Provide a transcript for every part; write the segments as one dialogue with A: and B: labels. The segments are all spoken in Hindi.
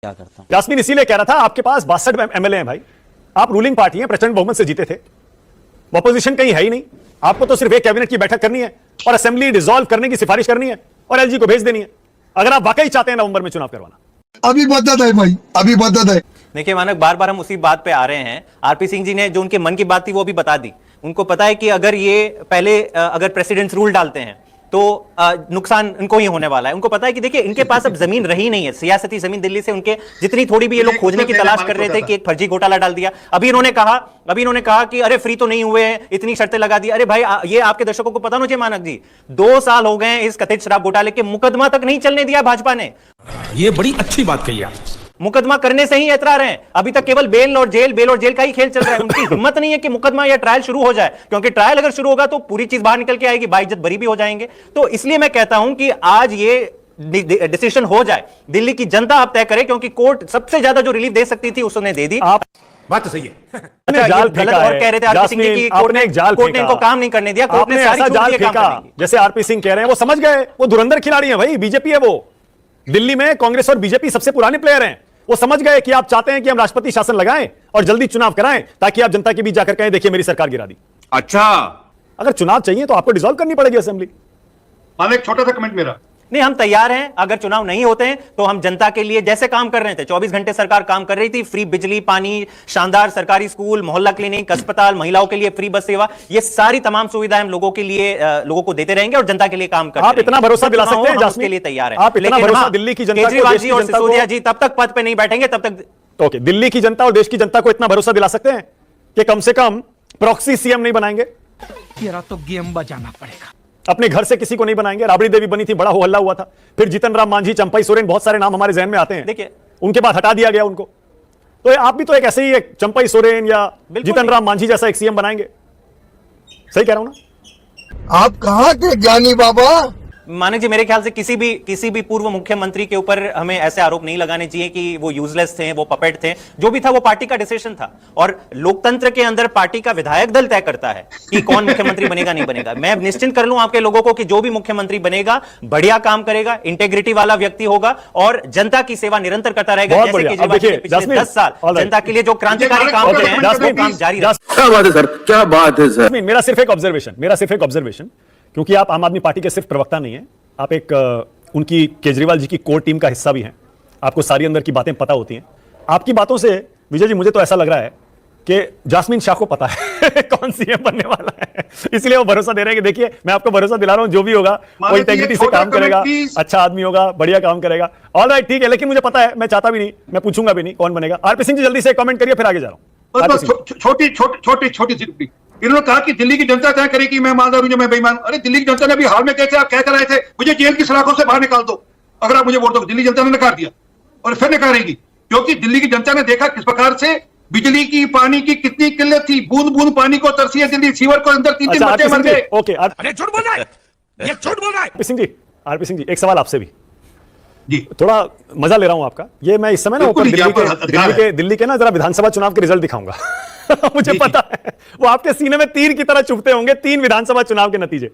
A: क्या करता हूँ।
B: जास्मीन इसीलिए कह रहा था, आपके पास 62 एमएलए हैं भाई, आप रूलिंग पार्टी हैं, प्रचंड बहुमत से जीते थे, ऑपोजिशन कहीं है ही नहीं, आपको तो सिर्फ एक कैबिनेट की बैठक करनी है और असेंबली डिसॉल्व करने की सिफारिश करनी है और एलजी को भेज देनी है, अगर आप वाकई चाहते हैं नवंबर में चुनाव करवाना।
C: अभी बदत है भाई, अभी बदत है।
A: देखिए मानक, बार बार हम उसी बात पे आ रहे हैं। आरपी सिंह जी ने जो उनके मन की बात थी वो भी बता दी। उनको पता है कि अगर ये पहले अगर प्रेसिडेंट्स रूल डालते हैं तो नुकसान इनको ही होने वाला है। उनको पता है कि देखिए इनके पास अब जमीन रही नहीं है, सियासती जमीन दिल्ली से उनके जितनी थोड़ी भी ये लोग खोजने की तलाश कर रहे थे कि एक फर्जी घोटाला डाल दिया। अभी इन्होंने कहा कि अरे फ्री तो नहीं हुए हैं, इतनी शर्तें लगा दी। अरे भाई ये आपके दर्शकों को पता होना चाहिए मानक जी, 2 साल हो गए इस कथित शराब घोटाले के, मुकदमा तक नहीं चलने दिया भाजपा ने।
D: ये बड़ी अच्छी बात कही आप।
A: मुकदमा करने से ही एतरा रहे हैं, अभी तक केवल बेल और जेल का ही खेल चल रहा है। उनकी हिम्मत नहीं है कि मुकदमा या ट्रायल शुरू हो जाए, क्योंकि ट्रायल अगर शुरू होगा तो पूरी चीज बाहर निकल के आएगी, बाइज्जत बरी भी हो जाएंगे। तो इसलिए मैं कहता हूं कि आज ये डिसीजन हो जाए, दिल्ली की जनता आप तय करे, क्योंकि कोर्ट सबसे ज्यादा जो रिलीफ दे सकती थी उसने दे दी।
B: आप
D: बात तो सही है।
B: जाल
A: गलत और कह रहे थे आरपी सिंह की कोर्ट ने इनको काम नहीं करने दिया, कोर्ट ने सारी जाल फेंका।
B: जैसे आरपी सिंह कह रहे हैं, वो समझ गए, वो धुरंधर खिलाड़ी है भाई, बीजेपी है वो। दिल्ली में कांग्रेस और बीजेपी सबसे पुराने प्लेयर हैं। वो समझ गए कि आप चाहते हैं कि हम राष्ट्रपति शासन लगाएं और जल्दी चुनाव कराएं, ताकि आप जनता के बीच जाकर कहें देखिए मेरी सरकार गिरा दी।
E: अच्छा,
B: अगर चुनाव चाहिए तो आपको डिसॉल्व करनी पड़ेगी असेंबली।
E: एक छोटा सा कमेंट मेरा,
A: नहीं, हम तैयार हैं। अगर चुनाव नहीं होते हैं तो हम जनता के लिए जैसे काम कर रहे थे, 24 घंटे सरकार काम कर रही थी, फ्री बिजली पानी, शानदार सरकारी स्कूल, मोहल्ला क्लिनिक, अस्पताल, महिलाओं के लिए फ्री बस सेवा, ये सारी तमाम सुविधाएं हम लोगों के लिए लोगों को देते रहेंगे और जनता के लिए काम करते
B: आप इतना भरोसा दिला सकते हैं
A: उसके लिए तैयार है।
B: आप इतना भरोसा दिल्ली की जनता को,
A: केजरीवाल जी और सिसोदिया जी तब तक पद पे नहीं बैठेंगे तब तक।
B: ओके, दिल्ली की जनता और देश की जनता को इतना भरोसा दिला सकते हैं कि कम से कम प्रॉक्सी सीएम नहीं बनाएंगे?
D: तेरा तो गेम बजाना पड़ेगा।
B: अपने घर से किसी को नहीं बनाएंगे। राबड़ी देवी बनी थी, बड़ा हो हल्ला हुआ था, फिर जीतन राम मांझी, चंपई सोरेन, बहुत सारे नाम हमारे जहन में आते हैं।
A: देखिए
B: उनके बाद हटा दिया गया उनको, तो आप भी तो एक ऐसे ही एक चंपई सोरेन या जीतन राम मांझी जैसा एक सीएम बनाएंगे। सही कह रहा हूं ना?
C: आप कहां के ज्ञानी बाबा?
A: मानक जी, मेरे ख्याल से किसी भी पूर्व मुख्यमंत्री के ऊपर हमें ऐसे आरोप नहीं लगाने चाहिए कि वो यूजलेस थे, वो पपेट थे। जो भी था वो पार्टी का डिसीजन था, और लोकतंत्र के अंदर पार्टी का विधायक दल तय करता है कि कौन मुख्यमंत्री बनेगा नहीं बनेगा। मैं निश्चिंत कर लूं आपके लोगों को कि जो भी मुख्यमंत्री बनेगा बढ़िया काम करेगा, इंटेग्रिटी वाला व्यक्ति होगा और जनता की सेवा निरंतर करता रहेगा। जैसे केजरीवाल जी ने पिछले 10 साल जनता के लिए जो क्रांतिकारी काम किए हैं वो काम जारी रहेगा।
E: क्या बात है सर, क्या बात है सर।
B: मेरा सिर्फ एक ऑब्जर्वेशन, क्योंकि आप आम आदमी पार्टी के सिर्फ प्रवक्ता नहीं है, आप एक उनकी केजरीवाल जी की कोर टीम का हिस्सा भी हैं, आपको सारी अंदर की बातें पता होती हैं। आपकी बातों से विजय जी मुझे तो ऐसा लग रहा है कि जास्मीन शाह को पता है कौन सीएम बनने वाला है, इसलिए वो भरोसा दे रहे हैं कि देखिए मैं आपको भरोसा दिला रहा हूं, जो भी होगा वो इंटेग्रिटी से काम करेगा, अच्छा आदमी होगा, बढ़िया काम करेगा। ऑलराइट, ठीक है, लेकिन मुझे पता है, मैं चाहता भी नहीं, मैं पूछूंगा भी नहीं कौन बनेगा। आरपी सिंह जी जल्दी से कमेंट करिए, फिर आगे जा रहा हूं।
E: छोटी सी इन्होंने कहा कि दिल्ली की जनता क्या करेगी, मैं ईमानदार हूं या मैं बेईमान। अरे दिल्ली की जनता ने भी हाल में कैसे आप कह कर आए थे मुझे जेल की सलाखों से बाहर निकाल दो अगर आप मुझे वोट दो। दिल्ली जनता ने नकार दिया और फिर नकारेगी, क्योंकि दिल्ली की जनता ने देखा किस प्रकार से बिजली की, पानी की कितनी किल्लत थी, बूंद बूंद पानी को तरसी है दिल्ली, सीवर को अंदर 3 बच्चे मर गए।
B: ओके,
D: अरे झूठ बोल रहा है, ये झूठ बोल रहा है।
B: आरपी सिंह जी एक सवाल आपसे भी
E: जी,
B: थोड़ा मजा ले रहा हूं आपका। ये मैं इस समय ना ऊपर दिल्ली के ना जरा विधानसभा चुनाव के रिजल्ट दिखाऊंगा मुझे पता है वो आपके सीने में तीर की तरह चुभते होंगे, 3 विधानसभा चुनाव के नतीजे।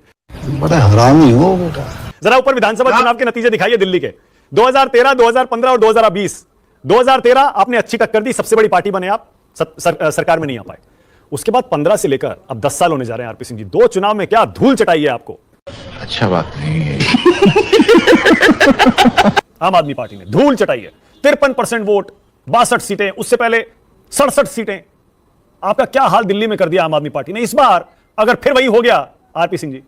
C: बड़ा हरामी हो बेटा।
B: जरा ऊपर विधानसभा चुनाव के नतीजे दिखाइए दिल्ली के, 2013, 2015 और 2020। 2013 आपने अच्छी टक्कर दी, सबसे बड़ी पार्टी बने आप, सरकार में नहीं आ पाए। उसके बाद 15 से लेकर अब 10 साल होने जा रहे हैं आरपी सिंह जी, 2 चुनाव में क्या धूल चटाई है आपको।
C: अच्छा बात नहीं है।
B: आम आदमी पार्टी ने धूल चटाई है, 53% वोट, 62 सीटें, उससे पहले 67 सीटें। आपका क्या हाल दिल्ली में कर दिया आम आदमी पार्टी ने। इस बार अगर फिर वही हो गया, आरपी सिंह जी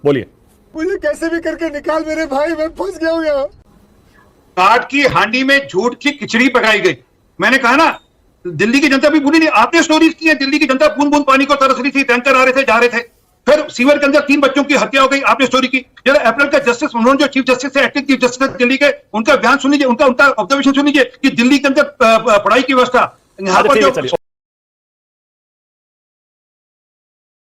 B: बोलिए।
C: मुझे कैसे भी करके निकाल मेरे भाई, मैं फंस गया हूं यहाँ।
E: काट की हांडी में झूठ की खिचड़ी पकाई गई। मैंने कहा ना, दिल्ली की जनता भी भूली नहीं। आपने स्टोरीज की है, दिल्ली की जनता बूंद बूंद पानी को तरस रही थी, टैंकर आ रहे थे, जा रहे थे, फिर सीवर के अंदर 3 बच्चों की हत्या हो गई, आपने स्टोरी की। जरा अप्रैल का जस्टिस मनोहर जो चीफ जस्टिस है, एक्टिंग चीफ जस्टिस दिल्ली के, उनका बयान सुन लीजिए, उनका ऑब्जर्वेशन सुन लीजिए कि दिल्ली के अंदर पढ़ाई की व्यवस्था, यहाँ पर जो